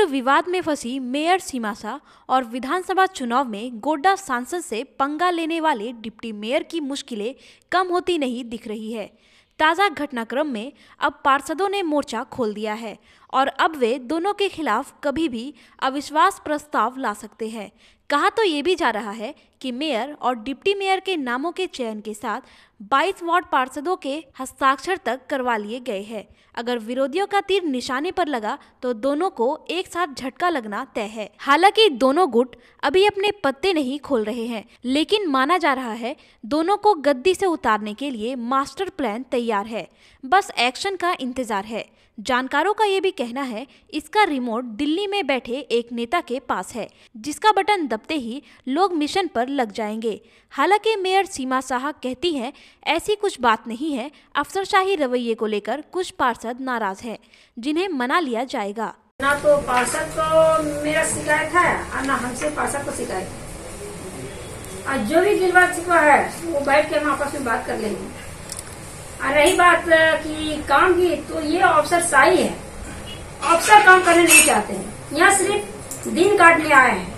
तीव्र विवाद में फंसी मेयर सीमा शाह और विधानसभा चुनाव में गोड्डा सांसद से पंगा लेने वाले डिप्टी मेयर की मुश्किलें कम होती नहीं दिख रही है। ताज़ा घटनाक्रम में अब पार्षदों ने मोर्चा खोल दिया है और अब वे दोनों के खिलाफ कभी भी अविश्वास प्रस्ताव ला सकते हैं। कहा तो ये भी जा रहा है कि मेयर और डिप्टी मेयर के नामों के चयन के साथ 22 वार्ड पार्षदों के हस्ताक्षर तक करवा लिए गए हैं। अगर विरोधियों का तीर निशाने पर लगा तो दोनों को एक साथ झटका लगना तय है। हालांकि दोनों गुट अभी अपने पत्ते नहीं खोल रहे हैं, लेकिन माना जा रहा है दोनों को गद्दी से उतारने के लिए मास्टर प्लान तैयार है, बस एक्शन का इंतजार है। जानकारों का ये भी कहना है इसका रिमोट दिल्ली में बैठे एक नेता के पास है, जिसका बटन दबते ही लोग मिशन पर लग जाएंगे। हालांकि मेयर सीमा शाह कहती हैं ऐसी कुछ बात नहीं है। अफसरशाही रवैये को लेकर कुछ पार्षद नाराज हैं, जिन्हें मना लिया जाएगा। ना तो पार्षद को मेरा शिकायत है और ना हमसे पार्षद को शिकायत है। और जो भी गिलवा छिपा है वो बैठ के हम आपस में बात कर लेंगे। और रही बात की काम की, तो ये अफसर शाही है। अफसर काम करने नहीं चाहते हैं, यहाँ सिर्फ दिन काटने आए हैं,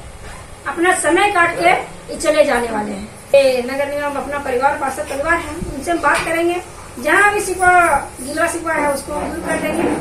अपना समय काट के चले जाने वाले हैं। ये नगर निगम अपना परिवार, पार्षद परिवार है, उनसे हम बात करेंगे। जहाँ भी गिलवा शिकवा है उसको दूर कर देंगे।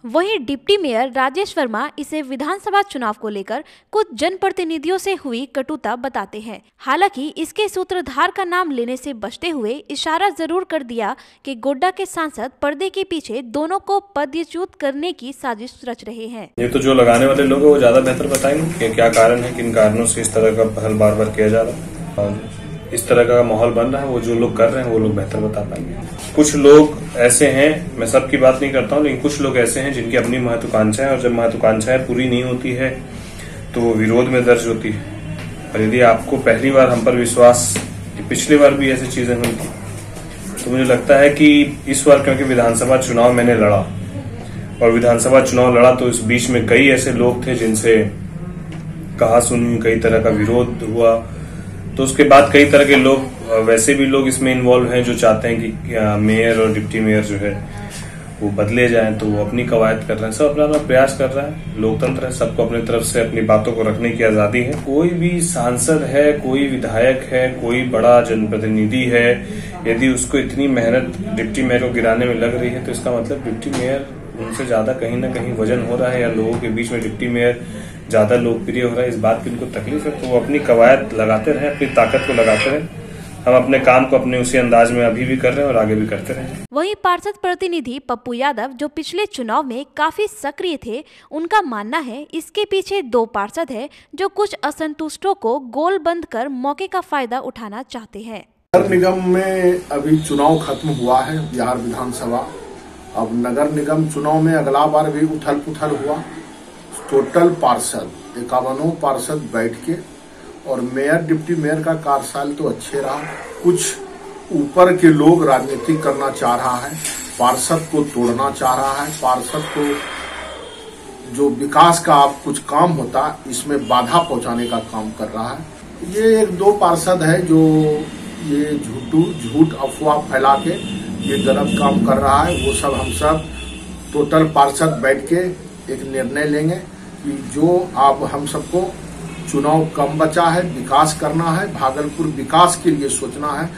वहीं डिप्टी मेयर राजेश वर्मा इसे विधानसभा चुनाव को लेकर कुछ जनप्रतिनिधियों से हुई कटुता बताते हैं। हालांकि इसके सूत्रधार का नाम लेने से बचते हुए इशारा जरूर कर दिया कि गोड्डा के सांसद पर्दे के पीछे दोनों को पदच्युत करने की साजिश रच रहे हैं। ये तो जो लगाने वाले लोग हैं वो ज्यादा बेहतर बताएंगे कि क्या कारण है, किन कारणों से इस तरह का पहल बार बार किया जा रहा है और इस तरह का माहौल बन रहा है। वो जो लोग कर रहे हैं वो लोग बेहतर बता पाएंगे। कुछ लोग ऐसे हैं, मैं सबकी बात नहीं करता हूँ, लेकिन कुछ लोग ऐसे हैं जिनकी अपनी महत्वाकांक्षाएं, और जब महत्वाकांक्षाएं पूरी नहीं होती है तो वो विरोध में दर्ज होती है। और यदि आपको पहली बार हम पर विश्वास, पिछली बार भी ऐसी चीजें हुई थी, तो मुझे लगता है कि इस बार क्योंकि विधानसभा चुनाव मैंने लड़ा और विधानसभा चुनाव लड़ा तो इस बीच में कई ऐसे लोग थे जिनसे कहा सुनी, कई तरह का विरोध हुआ। तो उसके बाद कई तरह के लोग, वैसे भी लोग इसमें इन्वॉल्व हैं जो चाहते हैं कि मेयर और डिप्टी मेयर जो है वो बदले जाएं, तो वो अपनी कवायद कर रहे हैं। सब अपना अपना प्रयास कर रहा है। लोकतंत्र है, सबको अपनी तरफ से अपनी बातों को रखने की आजादी है। कोई भी सांसद है, कोई विधायक है, कोई बड़ा जनप्रतिनिधि है, यदि उसको इतनी मेहनत डिप्टी मेयर को गिराने में लग रही है तो इसका मतलब डिप्टी मेयर उनसे ज्यादा कहीं ना कहीं वजन हो रहा है, या लोगों के बीच में डिप्टी मेयर ज्यादा लोकप्रिय हो रहा है। इस बात की उनको तकलीफ है, तो वो अपनी कवायद लगाते रहे, अपनी ताकत को लगाते रहे। हम अपने काम को अपने उसी अंदाज में अभी भी कर रहे हैं और आगे भी करते रहे। वहीं पार्षद प्रतिनिधि पप्पू यादव, जो पिछले चुनाव में काफी सक्रिय थे, उनका मानना है इसके पीछे दो पार्षद हैं जो कुछ असंतुष्टों को गोल बंद कर मौके का फायदा उठाना चाहते हैं। नगर निगम में अभी चुनाव खत्म हुआ है, बिहार विधानसभा। अब नगर निगम चुनाव में अगला बार भी उथल पुथल हुआ। टोटल पार्षद 51 पार्षद बैठ के, और मेयर डिप्टी मेयर का कार्यकाल तो अच्छे रहा। कुछ ऊपर के लोग राजनीति करना चाह रहा है, पार्षद को तोड़ना चाह रहा है, पार्षद को जो विकास का कुछ काम होता इसमें बाधा पहुंचाने का काम कर रहा है। ये एक दो पार्षद है जो ये झूठ अफवाह फैला के ये गलत काम कर रहा है। वो सब हम सब टोटल पार्षद बैठ के एक निर्णय लेंगे कि जो अब हम सबको चुनाव कम बचा है, विकास करना है, भागलपुर विकास के लिए सोचना है।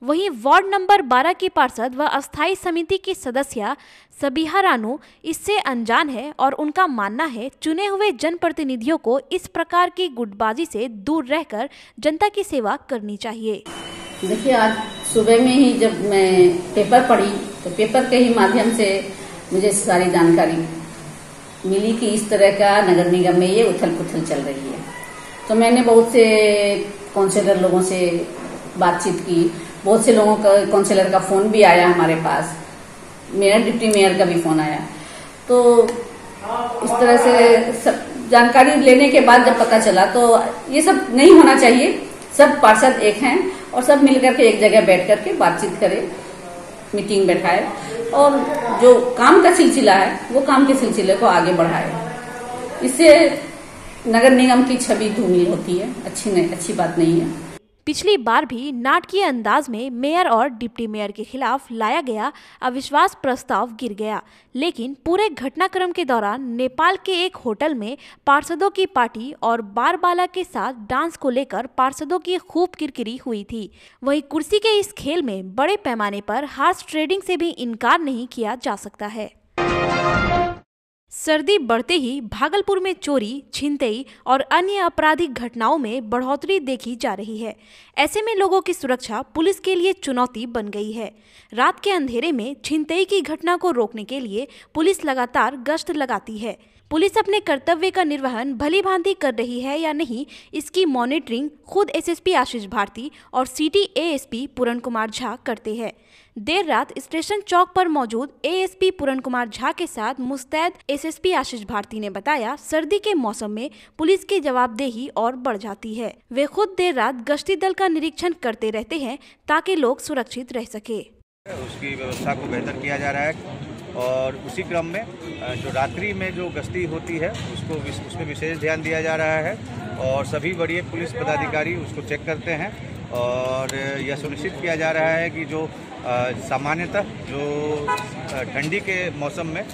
वहीं वार्ड नंबर 12 की पार्षद व अस्थायी समिति की सदस्य सबिहा रानू इससे अनजान है और उनका मानना है चुने हुए जनप्रतिनिधियों को इस प्रकार की गुटबाजी से दूर रहकर जनता की सेवा करनी चाहिए। देखिए, आज सुबह में ही जब मैं पेपर पढ़ी तो पेपर के ही माध्यम से मुझे सारी जानकारी मिली कि इस तरह का नगर निगम में ये उथल पुथल चल रही है। तो मैंने बहुत से काउंसिलर लोगों से बातचीत की, बहुत से लोगों का काउंसिलर का फोन भी आया हमारे पास, मेयर डिप्टी मेयर का भी फोन आया। तो इस तरह से जानकारी लेने के बाद जब पता चला तो ये सब नहीं होना चाहिए। सब पार्षद एक हैं और सब मिलकर के एक जगह बैठ करके बातचीत करें, मीटिंग बैठाए और जो काम का सिलसिला है वो काम के सिलसिले को आगे बढ़ाए। इससे नगर निगम की छवि धूमिल होती है, अच्छी बात नहीं है। पिछली बार भी नाटकीय अंदाज में मेयर और डिप्टी मेयर के खिलाफ लाया गया अविश्वास प्रस्ताव गिर गया, लेकिन पूरे घटनाक्रम के दौरान नेपाल के एक होटल में पार्षदों की पार्टी और बारबाला के साथ डांस को लेकर पार्षदों की खूब किरकिरी हुई थी। वहीं कुर्सी के इस खेल में बड़े पैमाने पर हॉर्स ट्रेडिंग से भी इनकार नहीं किया जा सकता है। सर्दी बढ़ते ही भागलपुर में चोरी, छिनतई और अन्य आपराधिक घटनाओं में बढ़ोतरी देखी जा रही है। ऐसे में लोगों की सुरक्षा पुलिस के लिए चुनौती बन गई है। रात के अंधेरे में छिनतई की घटना को रोकने के लिए पुलिस लगातार गश्त लगाती है। पुलिस अपने कर्तव्य का निर्वहन भली भांति कर रही है या नहीं, इसकी मॉनिटरिंग खुद एसएसपी आशीष भारती और सिटी एएसपी पूरण कुमार झा करते हैं। देर रात स्टेशन चौक पर मौजूद एएसपी पूरण कुमार झा के साथ मुस्तैद एसएसपी आशीष भारती ने बताया, सर्दी के मौसम में पुलिस की जवाबदेही और बढ़ जाती है। वे खुद देर रात गश्ती दल का निरीक्षण करते रहते हैं ताकि लोग सुरक्षित रह सके। उसकी व्यवस्था को बेहतर किया जा रहा है और उसी क्रम में जो रात्रि में जो गश्ती होती है उसमें विशेष ध्यान दिया जा रहा है और सभी वरीय पुलिस पदाधिकारी उसको चेक करते हैं और यह सुनिश्चित किया जा रहा है कि जो सामान्यतः जो ठंडी के मौसम में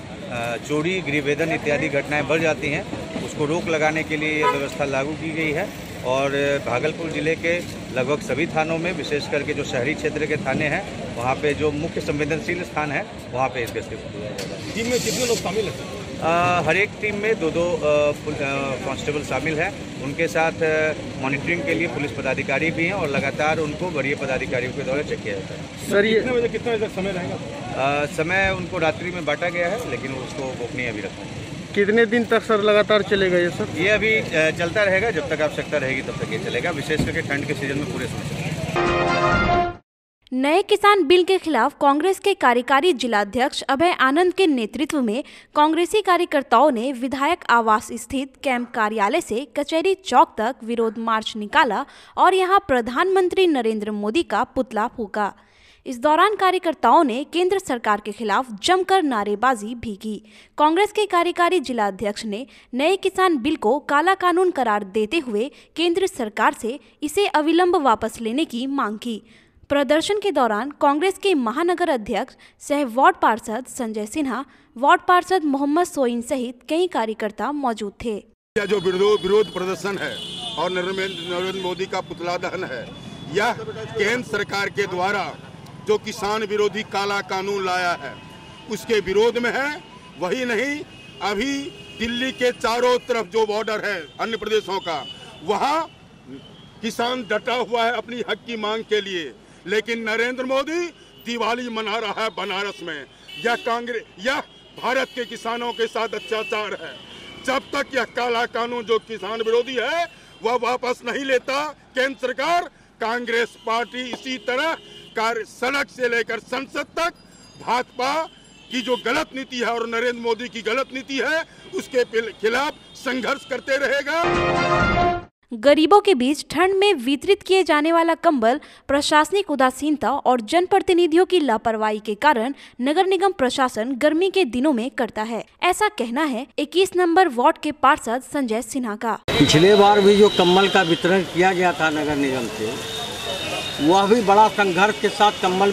चोरी, गृहभेदन इत्यादि घटनाएं बढ़ जाती हैं, उसको रोक लगाने के लिए यह व्यवस्था लागू की गई है और भागलपुर जिले के लगभग सभी थानों में, विशेष करके जो शहरी क्षेत्र के थाने हैं, वहाँ पे जो मुख्य संवेदनशील स्थान है वहाँ पे इस गश्ती को किया जाएगा। टीम में कितने लोग शामिल हैं? हर एक टीम में दो कांस्टेबल शामिल हैं। उनके साथ मॉनिटरिंग के लिए पुलिस पदाधिकारी भी हैं और लगातार उनको वरीय पदाधिकारियों के द्वारा चेक किया जाता है। सर, कितने बजे तक समय रहेगा? समय उनको रात्रि में बांटा गया है, लेकिन उसको गोपनीय अभी रखना है। कितने दिन तक सर लगातार चलेगा ये सर? ये अभी चलता रहेगा, जब तक आवश्यकता रहेगी तब तक ये चलेगा, विशेष करके ठंड के सीजन में पूरे समय। नए किसान बिल के खिलाफ कांग्रेस के कार्यकारी जिलाध्यक्ष अभय आनंद के नेतृत्व में कांग्रेसी कार्यकर्ताओं ने विधायक आवास स्थित कैंप कार्यालय से कचहरी चौक तक विरोध मार्च निकाला और यहां प्रधानमंत्री नरेंद्र मोदी का पुतला फूंका। इस दौरान कार्यकर्ताओं ने केंद्र सरकार के खिलाफ जमकर नारेबाजी भी की। कांग्रेस के कार्यकारी जिलाध्यक्ष ने नए किसान बिल को काला कानून करार देते हुए केंद्र सरकार से इसे अविलंब वापस लेने की मांग की। प्रदर्शन के दौरान कांग्रेस के महानगर अध्यक्ष सह वार्ड पार्षद संजय सिन्हा, वार्ड पार्षद मोहम्मद सोइन सहित कई कार्यकर्ता मौजूद थे। यह जो विरोध प्रदर्शन है और नरेंद्र मोदी का पुतला दहन है, यह केंद्र सरकार के द्वारा जो किसान विरोधी काला कानून लाया है उसके विरोध में है। वही नहीं, अभी दिल्ली के चारों तरफ जो बॉर्डर है अन्य प्रदेशों का, वहाँ किसान डटा हुआ है अपनी हक की मांग के लिए, लेकिन नरेंद्र मोदी दिवाली मना रहा है बनारस में। यह भारत के किसानों के साथ अत्याचार है। जब तक यह काला कानून जो किसान विरोधी है वह वापस नहीं लेता केंद्र सरकार, कांग्रेस पार्टी इसी तरह सड़क से लेकर संसद तक भाजपा की जो गलत नीति है और नरेंद्र मोदी की गलत नीति है उसके खिलाफ संघर्ष करते रहेगा। गरीबों के बीच ठंड में वितरित किए जाने वाला कंबल प्रशासनिक उदासीनता और जनप्रतिनिधियों की लापरवाही के कारण नगर निगम प्रशासन गर्मी के दिनों में करता है, ऐसा कहना है 21 नंबर वार्ड के पार्षद संजय सिन्हा का। पिछले बार भी जो कंबल का वितरण किया गया था नगर निगम से, वह भी बड़ा संघर्ष के साथ कंबल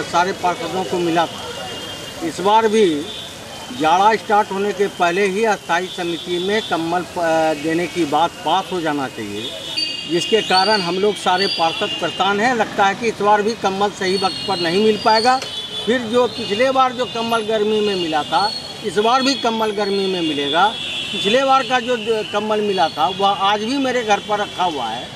सारे पार्षदों को मिला था। इस बार भी जाड़ा स्टार्ट होने के पहले ही अस्थायी समिति में कंबल देने की बात पास हो जाना चाहिए, जिसके कारण हम लोग सारे पार्षद परेशान हैं। लगता है कि इस बार भी कंबल सही वक्त पर नहीं मिल पाएगा। फिर जो पिछले बार जो कंबल गर्मी में मिला था, इस बार भी कंबल गर्मी में मिलेगा। पिछले बार का जो कंबल मिला था वह आज भी मेरे घर पर रखा हुआ है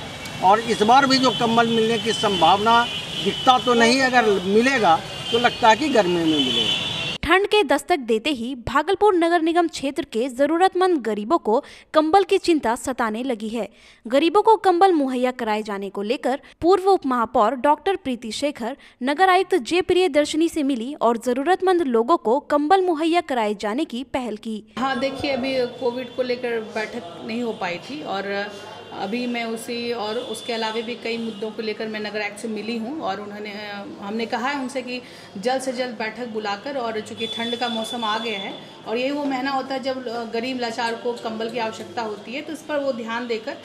और इस बार भी जो कंबल मिलने की संभावना दिखता तो नहीं, अगर मिलेगा तो लगता है कि गर्मी में मिलेगा। ठंड के दस्तक देते ही भागलपुर नगर निगम क्षेत्र के जरूरतमंद गरीबों को कंबल की चिंता सताने लगी है। गरीबों को कंबल मुहैया कराए जाने को लेकर पूर्व उप महापौर डॉक्टर प्रीति शेखर नगर आयुक्त जे प्रियदर्शनी से मिली और जरूरतमंद लोगों को कंबल मुहैया कराए जाने की पहल की। हाँ, देखिए, अभी कोविड को लेकर बैठक नहीं हो पाई थी और अभी मैं उसी और उसके अलावा भी कई मुद्दों को लेकर मैं नगर आयुक्त से मिली हूँ और हमने कहा है उनसे कि जल्द से जल्द बैठक बुलाकर, और चूँकि ठंड का मौसम आ गया है और यही वो महीना होता है जब गरीब लाचार को कंबल की आवश्यकता होती है, तो इस पर वो ध्यान देकर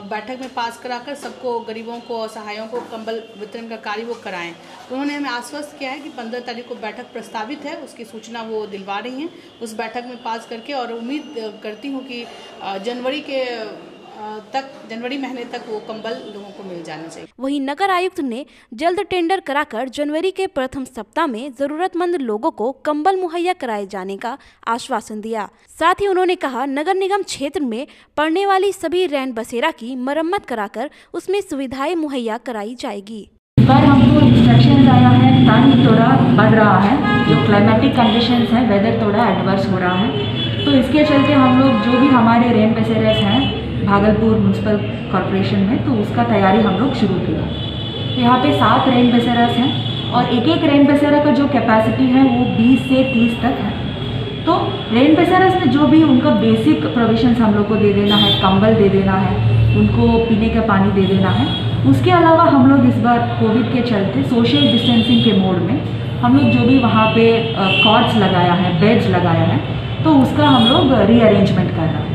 बैठक में पास कराकर सबको, गरीबों को, असहायों को कंबल वितरण का कार्य वो कराएं। उन्होंने हमें आश्वस्त किया है कि 15 तारीख को बैठक प्रस्तावित है, उसकी सूचना वो दिलवा रही हैं उस बैठक में पास करके, और उम्मीद करती हूँ कि जनवरी महीने तक वो कंबल लोगों को मिल जाना चाहिए। वहीं नगर आयुक्त ने जल्द टेंडर कराकर जनवरी के प्रथम सप्ताह में जरूरतमंद लोगों को कंबल मुहैया कराए जाने का आश्वासन दिया। साथ ही उन्होंने कहा, नगर निगम क्षेत्र में पड़ने वाली सभी रैन बसेरा की मरम्मत कराकर उसमें सुविधाएं मुहैया कराई जाएगी। इस बार हमको इंस्ट्रक्शन आया है, ठंड थोड़ा बढ़ रहा है, जो क्लाइमेटिक कंडीशंस है, वेदर थोड़ा एडवर्स हो रहा है, तो इसके चलते हम लोग जो भी हमारे रैन बसेरास हैं भागलपुर म्यूनसिपल कॉरपोरेशन में, तो उसका तैयारी हम लोग शुरू किया। यहाँ पे 7 रैन बसेरास हैं और एक एक रैन बसेरा का जो कैपेसिटी है वो 20 से 30 तक है। तो रैन बसेरास में जो भी उनका बेसिक प्रोविजंस हम लोग को दे देना है, कंबल दे देना है, उनको पीने का पानी दे देना है। उसके अलावा हम लोग इस बार कोविड के चलते सोशल डिस्टेंसिंग के मोड में हम लोग जो भी वहाँ पे कॉट्स लगाया है, बेड्स लगाया है, तो उसका हम लोग रीअरेंजमेंट कर रहे हैं।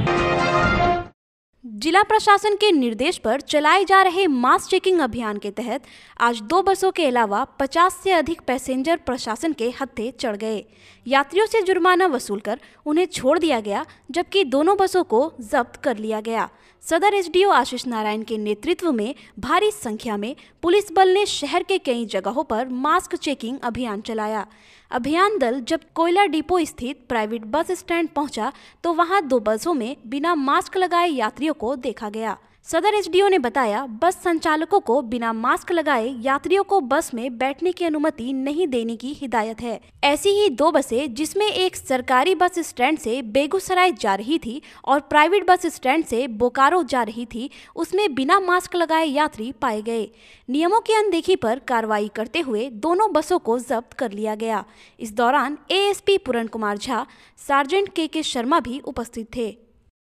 जिला प्रशासन के निर्देश पर चलाए जा रहे मास चेकिंग अभियान के तहत आज 2 बसों के अलावा 50 से अधिक पैसेंजर प्रशासन के हत्थे चढ़ गए। यात्रियों से जुर्माना वसूलकर उन्हें छोड़ दिया गया, जबकि दोनों बसों को जब्त कर लिया गया। सदर एसडीओ आशीष नारायण के नेतृत्व में भारी संख्या में पुलिस बल ने शहर के कई जगहों पर मास्क चेकिंग अभियान चलाया। अभियान दल जब कोयला डिपो स्थित प्राइवेट बस स्टैंड पहुंचा तो वहां 2 बसों में बिना मास्क लगाए यात्रियों को देखा गया। सदर एसडीओ ने बताया, बस संचालकों को बिना मास्क लगाए यात्रियों को बस में बैठने की अनुमति नहीं देने की हिदायत है। ऐसी ही 2 बसें, जिसमें एक सरकारी बस स्टैंड से बेगूसराय जा रही थी और प्राइवेट बस स्टैंड से बोकारो जा रही थी, उसमें बिना मास्क लगाए यात्री पाए गए। नियमों की अनदेखी पर कार्रवाई करते हुए दोनों बसों को जब्त कर लिया गया। इस दौरान एएसपी पूरन कुमार झा, सार्जेंट के शर्मा भी उपस्थित थे।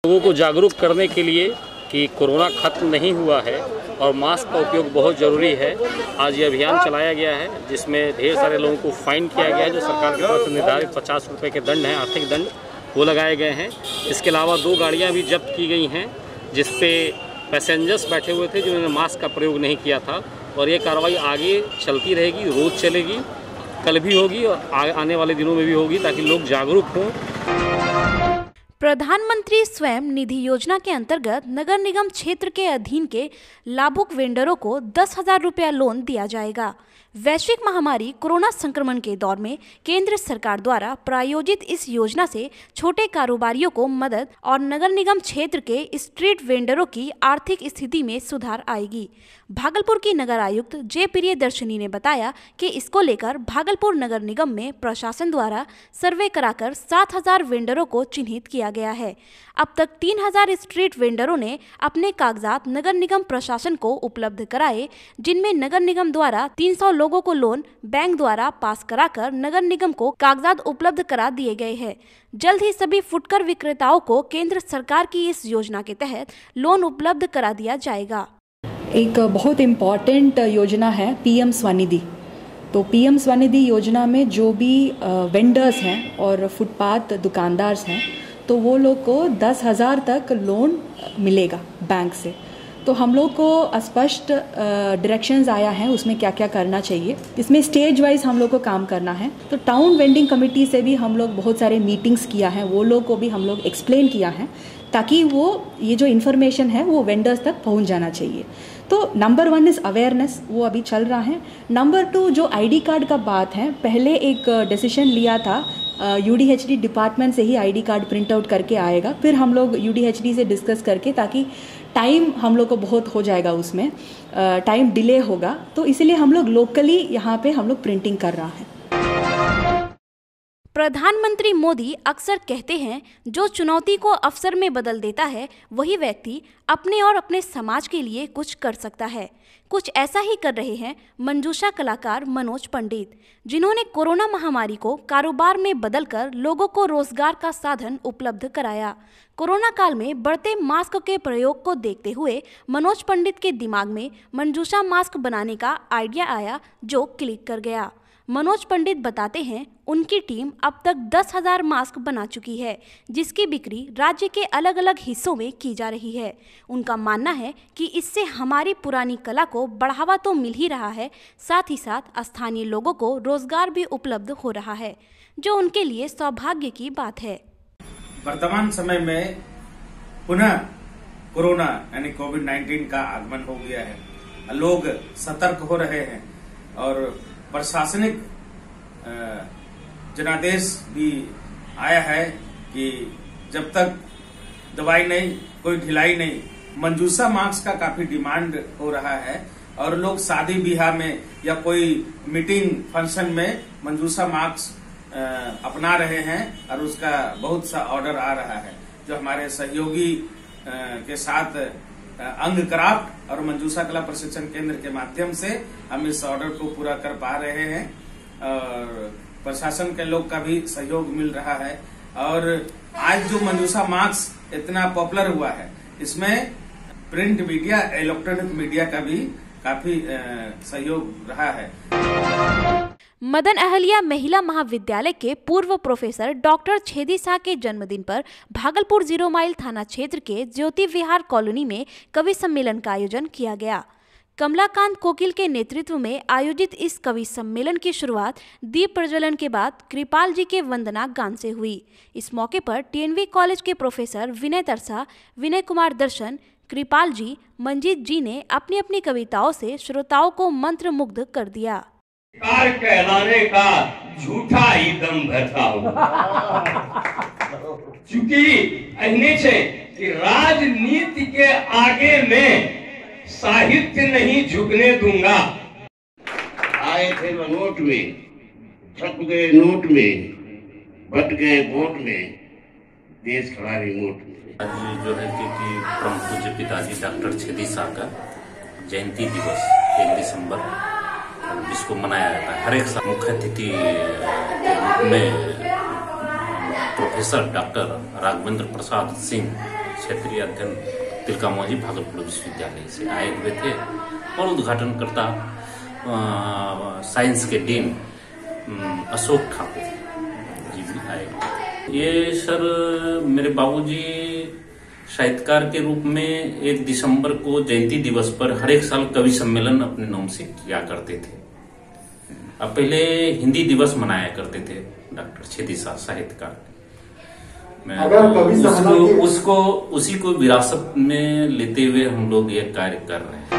लोगों को जागरूक करने के लिए कि कोरोना खत्म नहीं हुआ है और मास्क का उपयोग बहुत ज़रूरी है, आज ये अभियान चलाया गया है, जिसमें ढेर सारे लोगों को फाइन किया गया है। जो सरकार की तरफ से निर्धारित 50 रुपये के दंड हैं, आर्थिक दंड, वो लगाए गए हैं। इसके अलावा 2 गाड़ियां भी जब्त की गई हैं, जिसपे पैसेंजर्स बैठे हुए थे जिन्होंने मास्क का प्रयोग नहीं किया था। और ये कार्रवाई आगे चलती रहेगी, रोज़ चलेगी, कल भी होगी और आने वाले दिनों में भी होगी, ताकि लोग जागरूक हों। प्रधानमंत्री स्वयं निधि योजना के अंतर्गत नगर निगम क्षेत्र के अधीन के लाभुक वेंडरों को 10,000 रुपया लोन दिया जाएगा। वैश्विक महामारी कोरोना संक्रमण के दौर में केंद्र सरकार द्वारा प्रायोजित इस योजना से छोटे कारोबारियों को मदद और नगर निगम क्षेत्र के स्ट्रीट वेंडरों की आर्थिक स्थिति में सुधार आएगी। भागलपुर की नगर आयुक्त जे प्रियदर्शनी ने बताया कि इसको लेकर भागलपुर नगर निगम में प्रशासन द्वारा सर्वे कराकर 7,000 वेंडरों को चिन्हित किया गया है। अब तक 3,000 स्ट्रीट वेंडरों ने अपने कागजात नगर निगम प्रशासन को उपलब्ध कराए, जिनमें नगर निगम द्वारा 300 लोगों को लोन बैंक द्वारा पास कराकर नगर निगम को कागजात उपलब्ध करा दिए गए हैं। जल्द ही सभी फुटकर विक्रेताओं को केंद्र सरकार की इस योजना के तहत लोन उपलब्ध करा दिया जाएगा। एक बहुत इम्पॉर्टेंट योजना है पीएम स्वनिधि। तो पीएम स्वनिधि योजना में जो भी वेंडर्स हैं और फुटपाथ दुकानदार हैं, तो वो लोग को 10,000 तक लोन मिलेगा बैंक से। तो हम लोग को स्पष्ट डायरेक्शंस आया है उसमें क्या क्या करना चाहिए। इसमें स्टेज वाइज हम लोग को काम करना है। तो टाउन वेंडिंग कमेटी से भी हम लोग बहुत सारे मीटिंग्स किया है, वो लोग को भी हम लोग एक्सप्लेन किया है, ताकि वो ये जो इन्फॉर्मेशन है वो वेंडर्स तक पहुंच जाना चाहिए। तो नंबर 1 इज़ अवेयरनेस, वो अभी चल रहा है। नंबर 2 जो आईडी कार्ड का बात है, पहले एक डिसीजन लिया था यूडीएचडी डिपार्टमेंट से ही आईडी कार्ड प्रिंट आउट करके आएगा, फिर हम लोग यूडीएचडी से डिस्कस करके, ताकि टाइम हम लोग को बहुत हो जाएगा, उसमें टाइम डिले होगा, तो इसीलिए हम लोग लोकली यहाँ पे हम लोग प्रिंटिंग कर रहा है। प्रधानमंत्री मोदी अक्सर कहते हैं, जो चुनौती को अवसर में बदल देता है वही व्यक्ति अपने और अपने समाज के लिए कुछ कर सकता है। कुछ ऐसा ही कर रहे हैं मंजूषा कलाकार मनोज पंडित, जिन्होंने कोरोना महामारी को कारोबार में बदलकर लोगों को रोजगार का साधन उपलब्ध कराया। कोरोना काल में बढ़ते मास्क के प्रयोग को देखते हुए मनोज पंडित के दिमाग में मंजूषा मास्क बनाने का आइडिया आया, जो क्लिक कर गया। मनोज पंडित बताते हैं, उनकी टीम अब तक 10,000 मास्क बना चुकी है, जिसकी बिक्री राज्य के अलग अलग हिस्सों में की जा रही है। उनका मानना है कि इससे हमारी पुरानी कला को बढ़ावा तो मिल ही रहा है, साथ ही साथ स्थानीय लोगों को रोजगार भी उपलब्ध हो रहा है, जो उनके लिए सौभाग्य की बात है। वर्तमान समय में पुनः कोरोना यानी कोविड-19 का आगमन हो गया है। लोग सतर्क हो रहे हैं और प्रशासनिक जनादेश भी आया है कि जब तक दवाई नहीं, कोई ढिलाई नहीं। मंजूषा मास्क का काफी डिमांड हो रहा है और लोग शादी ब्याह में या कोई मीटिंग फंक्शन में मंजूषा मास्क अपना रहे हैं और उसका बहुत सा ऑर्डर आ रहा है, जो हमारे सहयोगी के साथ अंग क्राफ्ट और मंजूषा कला प्रशिक्षण केंद्र के माध्यम से हम इस ऑर्डर को पूरा कर पा रहे हैं और प्रशासन के लोग का भी सहयोग मिल रहा है। और आज जो मंजूषा मास्क इतना पॉपुलर हुआ है, इसमें प्रिंट मीडिया, इलेक्ट्रॉनिक मीडिया का भी काफी सहयोग रहा है। मदन अहल्या महिला महाविद्यालय के पूर्व प्रोफेसर डॉक्टर छेदी शाह के जन्मदिन पर भागलपुर 0 माइल थाना क्षेत्र के ज्योति विहार कॉलोनी में कवि सम्मेलन का आयोजन किया गया। कमलाकांत कोकिल के नेतृत्व में आयोजित इस कवि सम्मेलन की शुरुआत दीप प्रज्वलन के बाद कृपाल जी के वंदना गान से हुई। इस मौके पर टीएनवी कॉलेज के प्रोफेसर विनय तरसा, विनय कुमार दर्शन, कृपाल जी, मंजीत जी ने अपनी अपनी कविताओं से श्रोताओं को मंत्रमुग्ध कर दिया। कार कहलाने का झूठा ही दम भरता हूँ, क्योंकि कहने से कि राजनीति के आगे में साहित्य नहीं झुकने दूंगा। आए थे नोट में, छप गए नोट में, बट गए वोट में, देश खड़ा रिमोट में। आज जो है कि परम पूज्य पिताजी डॉक्टर छेदी शाह का जयंती दिवस 1 दिसंबर, जिसको मनाया जाता है हर एक साल। मुख्य अतिथि के रूप में प्रोफेसर डॉक्टर राघवेंद्र प्रसाद सिंह, क्षेत्रीय अध्ययन तिलकामौजी भागलपुर विश्वविद्यालय से आए हुए थे और उद्घाटनकर्ता साइंस के डीन अशोक ठाकुर जी भी आए। ये सर मेरे बाबूजी साहित्यकार के रूप में 1 दिसंबर को जयंती दिवस पर हर एक साल कवि सम्मेलन अपने नाम से किया करते थे। अब पहले हिंदी दिवस मनाया करते थे डॉक्टर छेदी शाह साहित्यकार। उसको उसी को विरासत में लेते हुए हम लोग ये कार्य कर रहे हैं।